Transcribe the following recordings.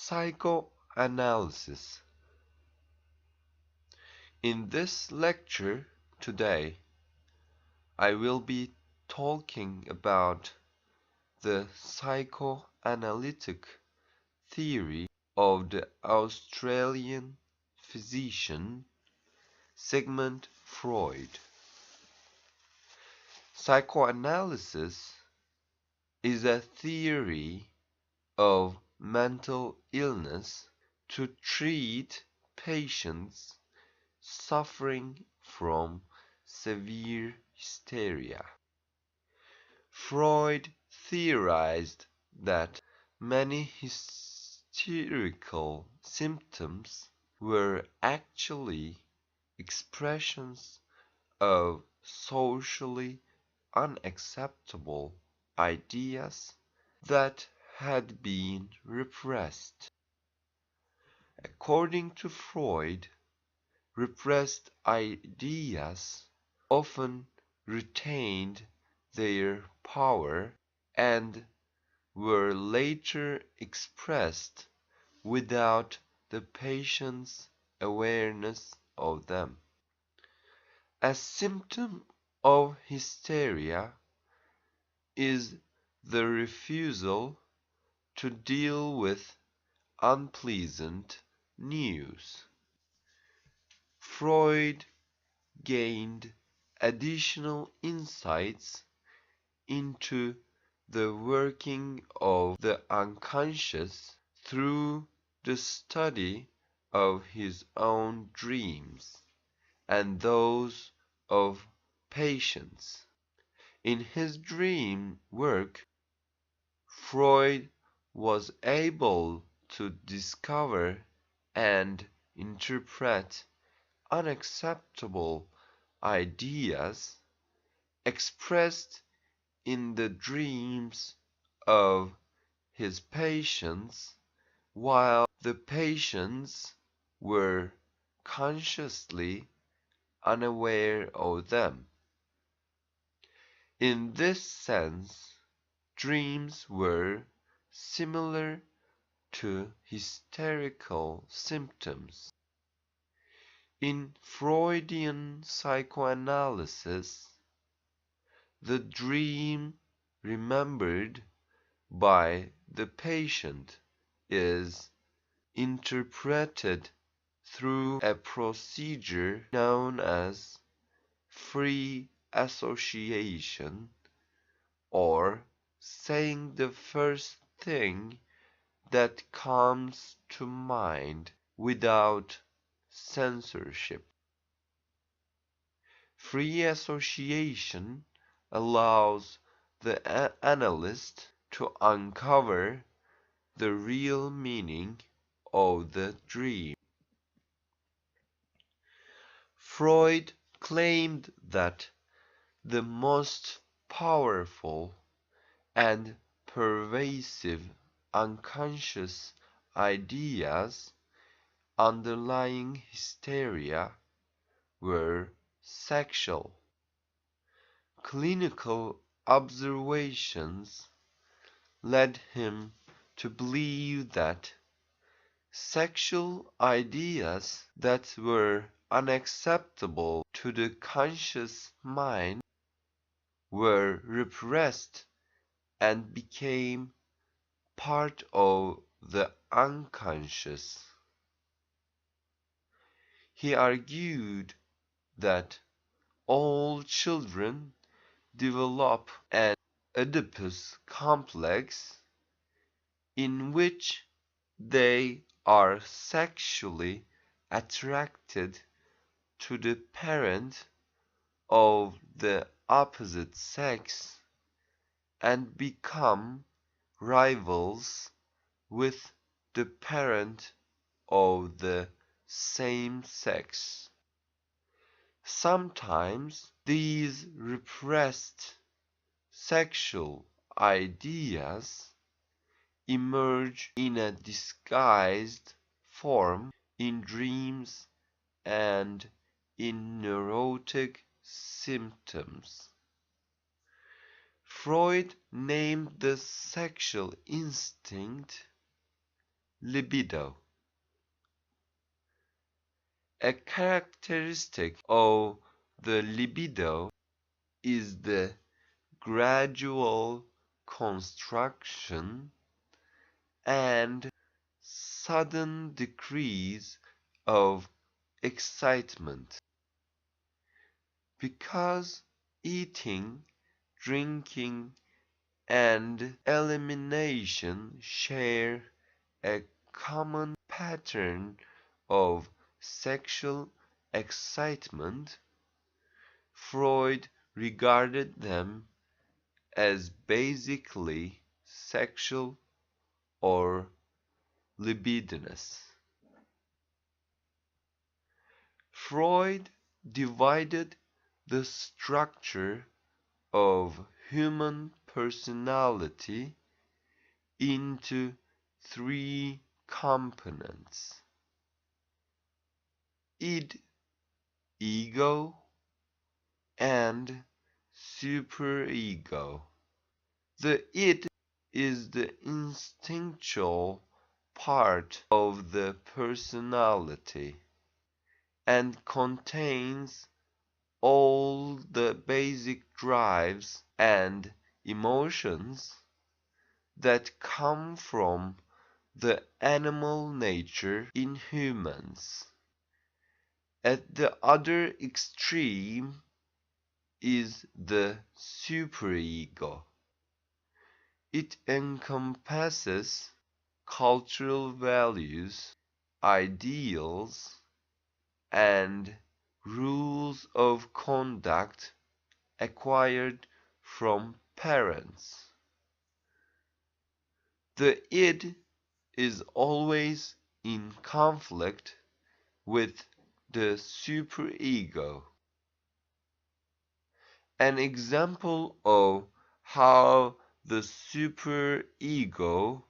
Psychoanalysis. In this lecture today, I will be talking about the psychoanalytic theory of the Australian physician Sigmund Freud. Psychoanalysis is a theory of mental illness to treat patients suffering from severe hysteria. Freud theorized that many hysterical symptoms were actually expressions of socially unacceptable ideas that had been repressed. According to Freud, repressed ideas often retained their power and were later expressed without the patient's awareness of them. A symptom of hysteria is the refusal to deal with unpleasant news. Freud gained additional insights into the working of the unconscious through the study of his own dreams and those of patients. In his dream work, Freud was able to discover and interpret unacceptable ideas expressed in the dreams of his patients while the patients were consciously unaware of them. In this sense, dreams were similar to hysterical symptoms. In Freudian psychoanalysis, the dream remembered by the patient is interpreted through a procedure known as free association, or saying the first thing that comes to mind without censorship. Free association allows the analyst to uncover the real meaning of the dream. Freud claimed that the most powerful and pervasive unconscious ideas underlying hysteria were sexual. Clinical observations led him to believe that sexual ideas that were unacceptable to the conscious mind were repressed and became part of the unconscious. He argued that all children develop an Oedipus complex in which they are sexually attracted to the parent of the opposite sex and become rivals with the parent of the same sex. Sometimes these repressed sexual ideas emerge in a disguised form in dreams and in neurotic symptoms. Freud named the sexual instinct libido. A characteristic of the libido is the gradual construction and sudden decrease of excitement. Because eating, drinking, and elimination share a common pattern of sexual excitement, Freud regarded them as basically sexual or libidinous. Freud divided the structure of human personality into three components: id, ego, and superego. The id is the instinctual part of the personality and contains all the basic drives and emotions that come from the animal nature in humans. At the other extreme is the superego. It encompasses cultural values, ideals, and rules of conduct acquired from parents. The id is always in conflict with the superego. An example of how the superego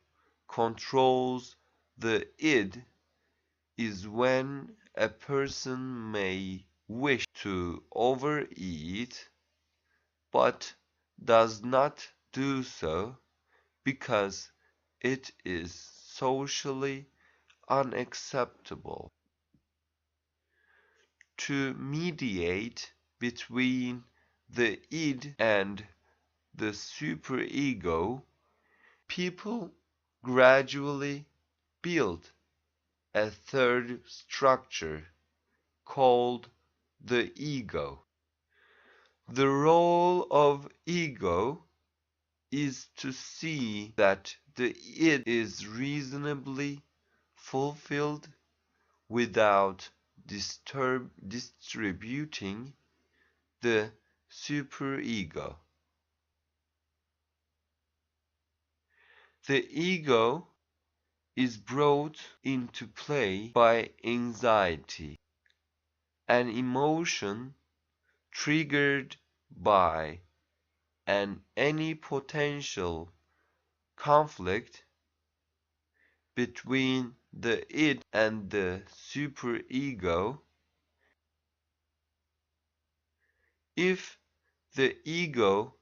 controls the id is when a person may wish to overeat but does not do so because it is socially unacceptable. To mediate between the id and the superego, people gradually build a third structure called the ego. The role of ego is to see that the id is reasonably fulfilled without distributing the superego. The ego is brought into play by anxiety, an emotion triggered by any potential conflict between the id and the superego. If the ego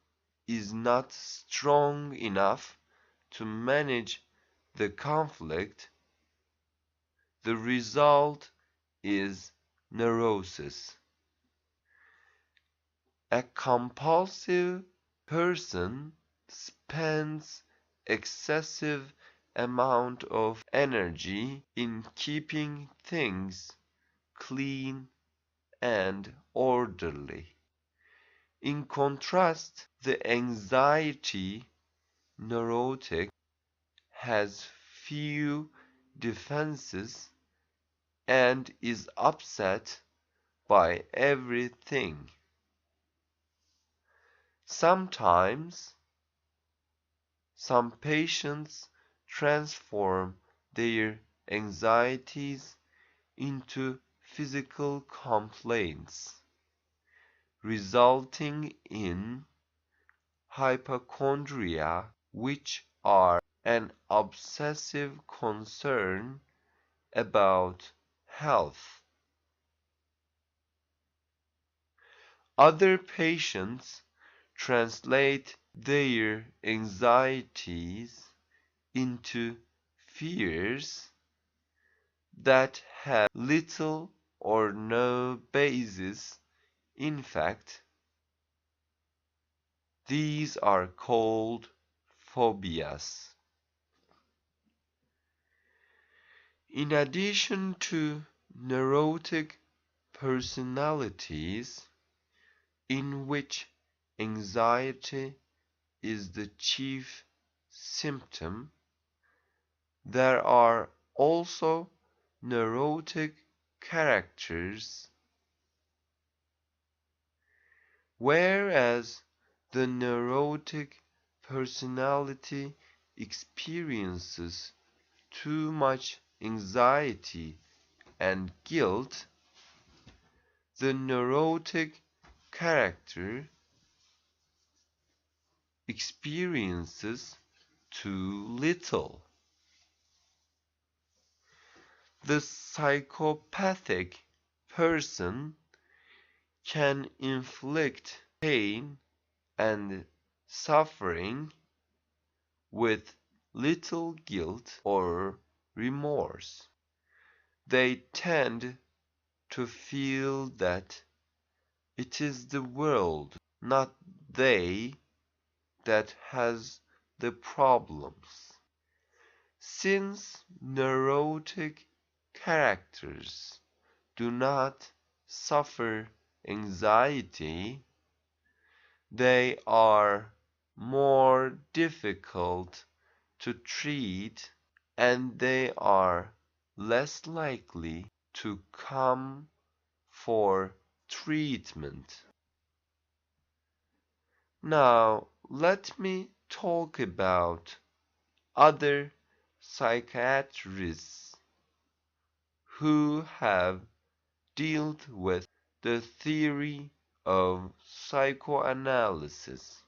is not strong enough to manage the conflict, the result is neurosis. A compulsive person spends excessive amount of energy in keeping things clean and orderly. In contrast, the anxiety neurotic has few defenses and is upset by everything. Sometimes, some patients transform their anxieties into physical complaints, resulting in hypochondria, which are an obsessive concern about health. Other patients translate their anxieties into fears that have little or no basis in fact. These are called phobias. In addition to neurotic personalities in which anxiety is the chief symptom, there are also neurotic characters, whereas the neurotic personality experiences too much anxiety and guilt. The neurotic character experiences too little. The psychopathic person can inflict pain and suffering with little guilt or remorse. They tend to feel that it is the world, not they, that has the problems. Since neurotic characters do not suffer anxiety, they are more difficult to treat and they are less likely to come for treatment. Now, let me talk about other psychiatrists who have dealt with the theory of psychoanalysis.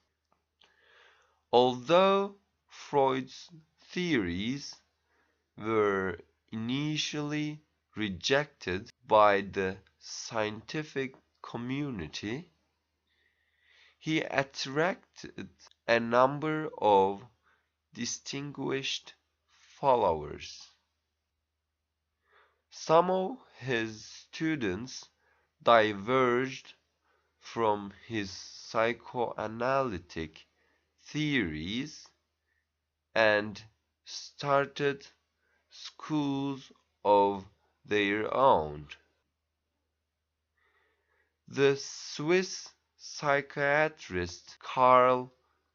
Although Freud's theories were initially rejected by the scientific community, he attracted a number of distinguished followers. Some of his students diverged from his psychoanalytic theories and started schools of their own. The Swiss psychiatrist Carl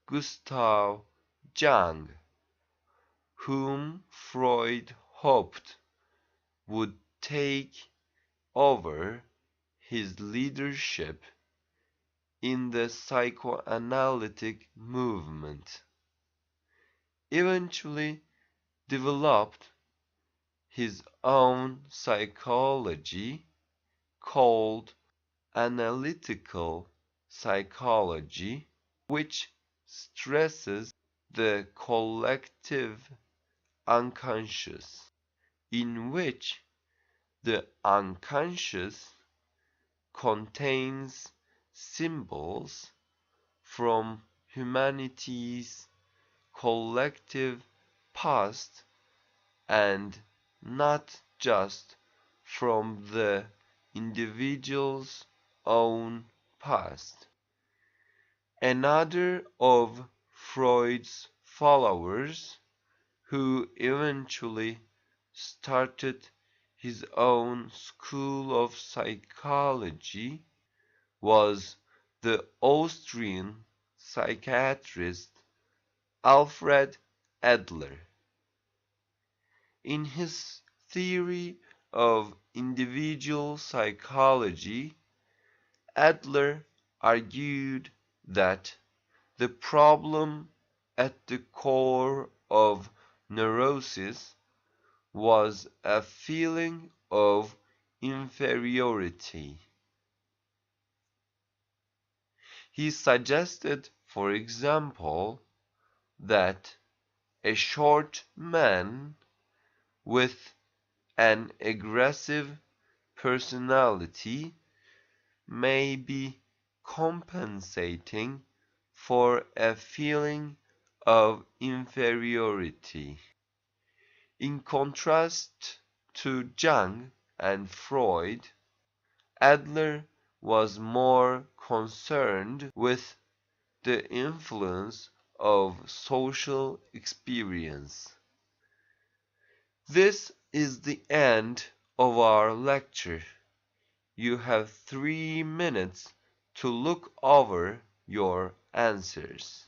Gustav Jung, whom Freud hoped would take over his leadership in the psychoanalytic movement, eventually developed his own psychology called analytical psychology, which stresses the collective unconscious, in which the unconscious contains symbols from humanity's collective past and not just from the individual's own past. Another of Freud's followers, who eventually started his own school of psychology, was the Austrian psychiatrist Alfred Adler. In his theory of individual psychology, Adler argued that the problem at the core of neurosis was a feeling of inferiority. He suggested, for example, that a short man with an aggressive personality may be compensating for a feeling of inferiority. In contrast to Jung and Freud, Adler was more concerned with the influence of social experience. This is the end of our lecture. You have 3 minutes to look over your answers.